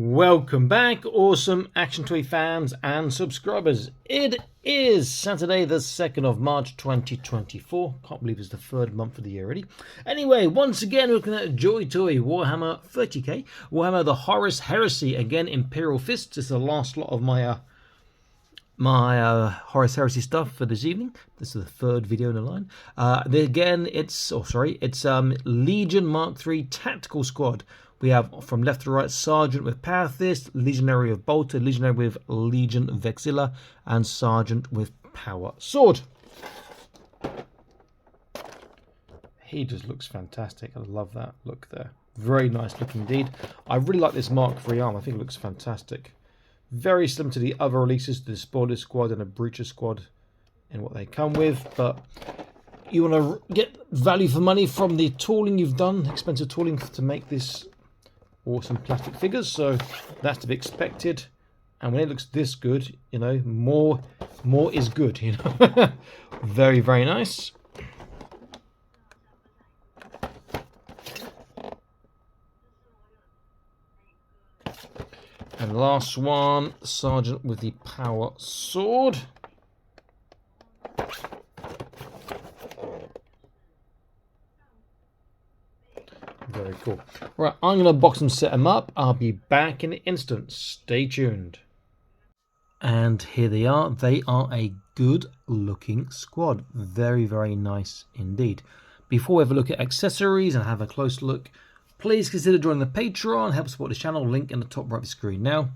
Welcome back, awesome Action Toy fans and subscribers. It is Saturday the 2nd of March 2024. Can't believe it's the third month of the year already. Anyway, once again, we're looking at JoyToy Warhammer 30k. Warhammer the Horus Heresy. Again, Imperial Fists. This is the last lot of my Horus Heresy stuff for this evening. This is the third video in the line. Again, it's Legion Mark III Tactical Squad. We have from left to right Sergeant with Power Fist, Legionary with Bolter, Legionary with Legion Vexilla, and Sergeant with Power Sword. He just looks fantastic. I love that look there. Very nice look indeed. I really like this Mark III arm. I think it looks fantastic. Very similar to the other releases, the Spoiler Squad and the Breacher Squad and what they come with, but you want to get value for money from the tooling you've done, expensive tooling to make this awesome plastic figures, so that's to be expected. And when it looks this good, you know, more is good, you know. Very, very nice. And last one, Sergeant with the Power Sword. Very cool. Right, I'm going to box and set them up. I'll be back in an instant. Stay tuned. And here they are. They are a good looking squad. Very, very nice indeed. Before we have a look at accessories and have a close look, please consider joining the Patreon. Help support the channel. Link in the top right of the screen now.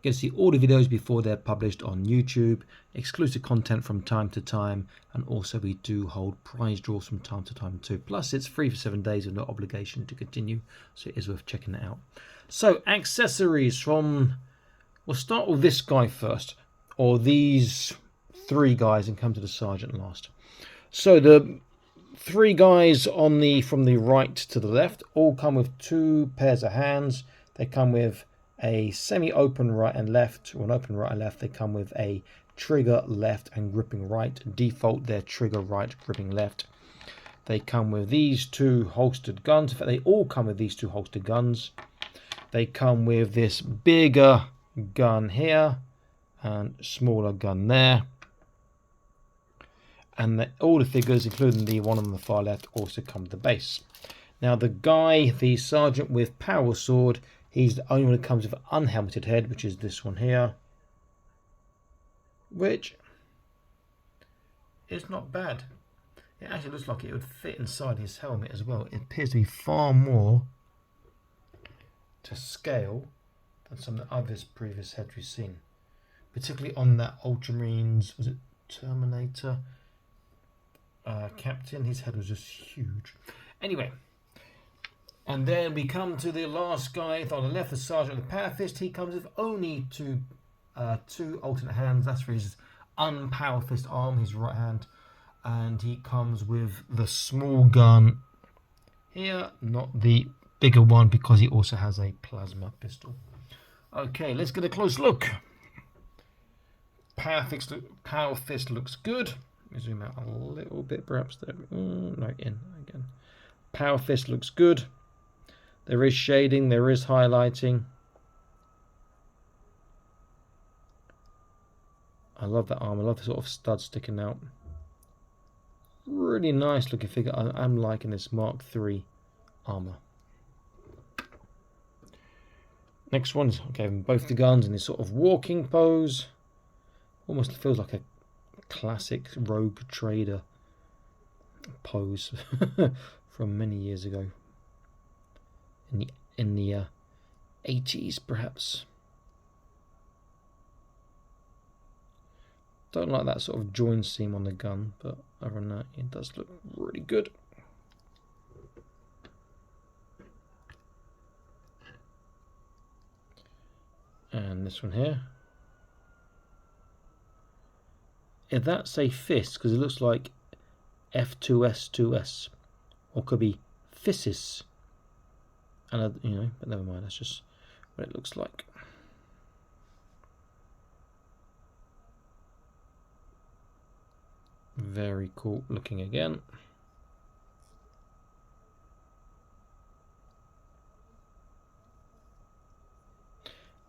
Get to see all the videos before they're published on YouTube, exclusive content from time to time, and also we do hold prize draws from time to time too. Plus it's free for 7 days with no obligation to continue, so it is worth checking it out. So accessories from, we'll start with this guy first, or these three guys, and come to the Sergeant last. So the three guys on from the right to the left all come with 2 pairs of hands. They come with a semi-open right and left, or an open right and left. They come with a trigger left and gripping right. Default, they're trigger right, gripping left. They come with these 2 holstered guns. In fact, they all come with these 2 holstered guns. They come with this bigger gun here and smaller gun there. And all the figures, including the one on the far left, also come with the base. Now the guy, the Sergeant with Power Sword, he's the only one that comes with an unhelmeted head, which is this one here. Which is not bad. It actually looks like it would fit inside his helmet as well. It appears to be far more to scale than some of the other previous heads we've seen. Particularly on that Ultramarines, was it Terminator captain? His head was just huge. Anyway. And then we come to the last guy on the left, the Sergeant with the Power Fist. He comes with only two alternate hands. That's for his unpower fist arm, his right hand. And he comes with the small gun here, not the bigger one, because he also has a plasma pistol. Okay, let's get a close look. Power Fist looks good. Let me zoom out a little bit, perhaps. There. No, in again. Power Fist looks good. There is shading, there is highlighting. I love that arm. I love the sort of stud sticking out. Really nice looking figure. I'm liking this Mark III armor. Next one, I gave him both the guns in this sort of walking pose. Almost feels like a classic rogue trader pose from many years ago. In the 80s, perhaps. Don't like that sort of join seam on the gun, but other than that, it does look really good. And this one here. If that's a fist, because it looks like F2S2S, or could be Fissis. And you know, but never mind, that's just what it looks like. Very cool looking again.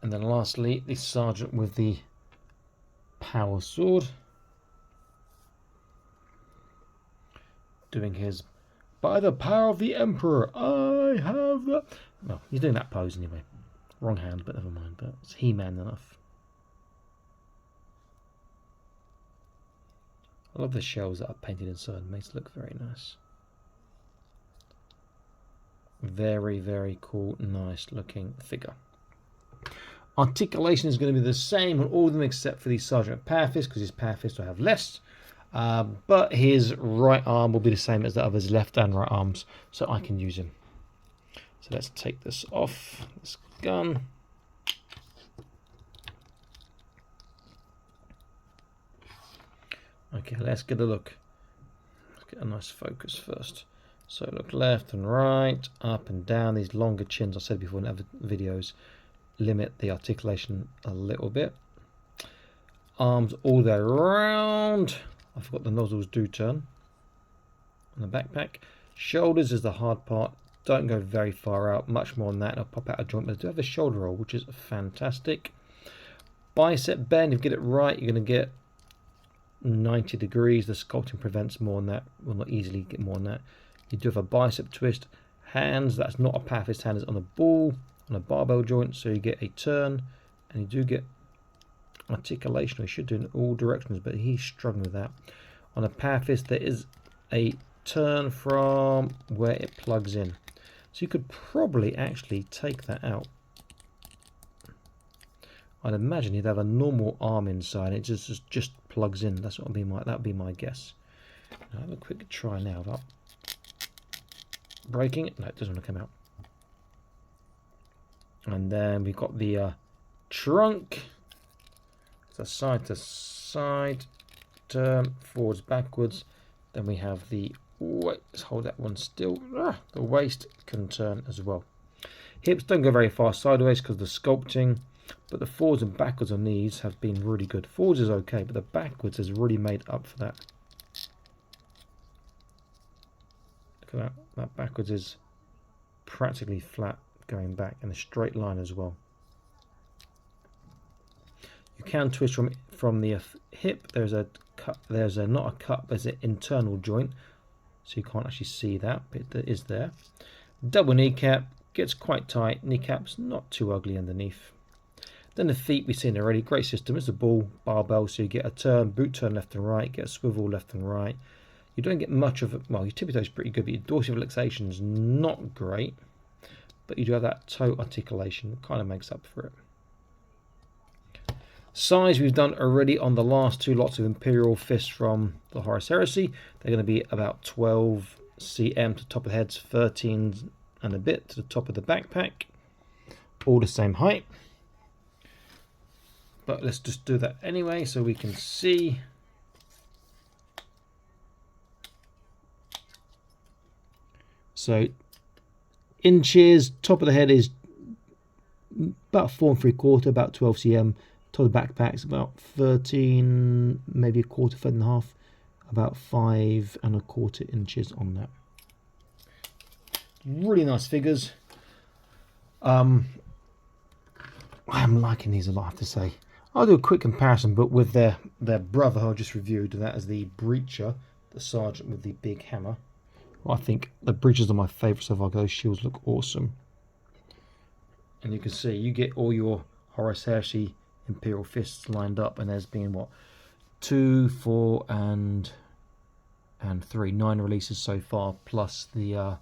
And then lastly, the sergeant with the power sword, doing his "by the power of the Emperor, I have the..." Well, he's doing that pose anyway. Wrong hand, but never mind. But it's He-Man enough. I love the shells that are painted inside. It makes it look very nice. Very, very cool, nice looking figure. Articulation is going to be the same on all of them except for the Sergeant Power Fist, because his Power Fist will have less. But his right arm will be the same as the other's left and right arms, so I can use him. So let's take this off, this gun. Okay, let's get a look. Let's get a nice focus first. So look left and right, up and down. These longer chins, I said before in other videos, limit the articulation a little bit. Arms all the way around. I forgot the nozzles do turn on the backpack. Shoulders is the hard part. Don't go very far out. Much more than that, it'll pop out a joint. But I do have a shoulder roll, which is fantastic. Bicep bend, if you get it right, you're going to get 90 degrees. The sculpting prevents more than that. Will not easily get more than that. You do have a bicep twist. Hands, that's not a Power Fist hand, it's on a ball, on a barbell joint, so you get a turn, and you do get articulation. We should do in all directions, but he's struggling with that. On a Power Fist, there is a turn from where it plugs in. So you could probably actually take that out. I'd imagine you'd have a normal arm inside. It just plugs in. That's what that'd be my guess. I'll have a quick try now about breaking it. No, it doesn't want to come out. And then we've got the trunk. So side to side, turn forwards, backwards. Then we have the let's hold that one still. The waist can turn as well. Hips don't go very far sideways because of the sculpting, but the forwards and backwards on these have been really good. Forwards is okay, but the backwards has really made up for that. Look at that. That backwards is practically flat going back, and a straight line as well. You can twist from the hip. There's a cut. There's a not a cut. There's an internal joint, so you can't actually see that, but it is there. Double kneecap gets quite tight. Kneecap's not too ugly underneath. Then the feet we've seen already. Great system. It's a ball barbell, so you get a turn, boot turn left and right, get a swivel left and right. You don't get much of it. Well, your tippy toe is pretty good, but your dorsiflexation is not great. But you do have that toe articulation. It kind of makes up for it. Size we've done already on the last two lots of Imperial fists from the Horus Heresy. They're going to be about 12 cm to top of the heads, 13 and a bit to the top of the backpack. All the same height. But let's just do that anyway so we can see. So inches, top of the head is about 4 3/4, about 12 cm. Top of the backpack's about 13, maybe a quarter foot and a half, about 5 1/4 inches on that. Really nice figures. I'm liking these a lot, I have to say. I'll do a quick comparison, but with their brother I just reviewed, that is the Breacher, the sergeant with the big hammer. Well, I think the Breachers are my favourite so far. Those shields look awesome. And you can see, you get all your Horus Heresy Imperial fists lined up, and there's been what, 2, 4 and 3, 9 releases so far, plus the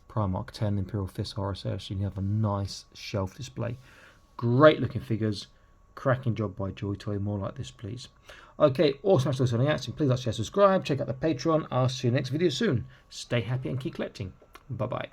Primarch 10 Imperial Fist Horus Heresy. You have a nice shelf display. Great looking figures. Cracking job by JoyToy. More like this, please. Okay, awesome. Thanks for listening. Please like, share, subscribe. Check out the Patreon. I'll see you next video soon. Stay happy and keep collecting. Bye bye.